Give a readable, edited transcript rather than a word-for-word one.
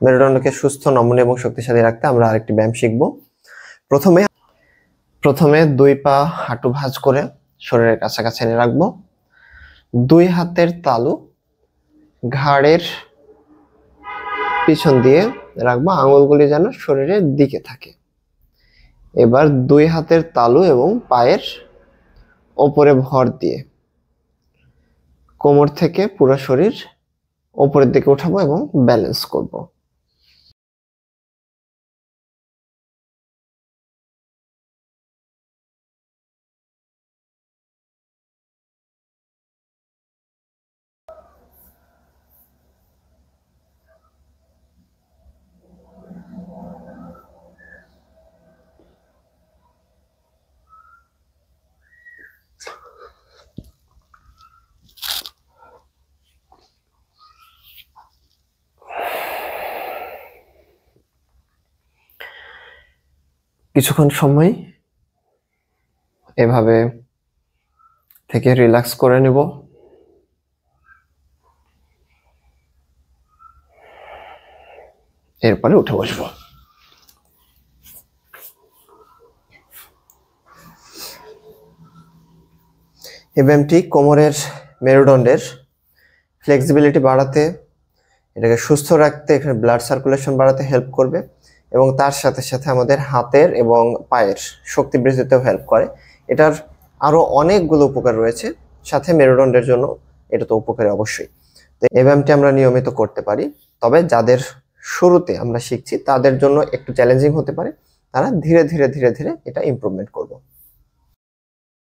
মেরুদণ্ডকে সুস্থ, নমনীয় এবং শক্তিশালী রাখতে আমরা আরেকটি ব্যায়াম শিখব। প্রথমে 2 পা হাঁটু ভাঁজ করে শরীরের কাছাকাছি এনে রাখবো। 2 হাতের তালু ঘাড়ের পিছন দিয়ে রাখবো, আঙুলগুলি যেন শরীরের দিকে থাকে। এবার 2 হাতের তালু এবং পায়ের ওপরে ভর দিয়ে কোমর থেকে পুরো শরীর ওপরের দিকে উঠাবো এবং ব্যালেন্স করব। কিছুক্ষণ সময় এভাবে থেকে রিল্যাক্স করে নেব। এরপরে উঠে বসবো। এই ব্যায়ামটি কোমরের মেরুদণ্ডের ফ্লেক্সিবিলিটি বাড়াতে, এটাকে সুস্থ রাখতে, এখানে ব্লাড সার্কুলেশন বাড়াতে হেল্প করবে এবং তার সাথে সাথে আমাদের হাতের এবং পায়ের শক্তি বৃদ্ধিতেও হেল্প করে। এটার আরো অনেকগুলো উপকার রয়েছে, সাথে মেরুদণ্ডের জন্য এটা তো উপকারী অবশ্যই। তো এই ব্যায়ামটি আমরা নিয়মিত করতে পারি, তবে যাদের শুরুতে আমরা শিখছি তাদের জন্য একটু চ্যালেঞ্জিং হতে পারে, তারা ধীরে ধীরে এটা ইমপ্রুভমেন্ট করব।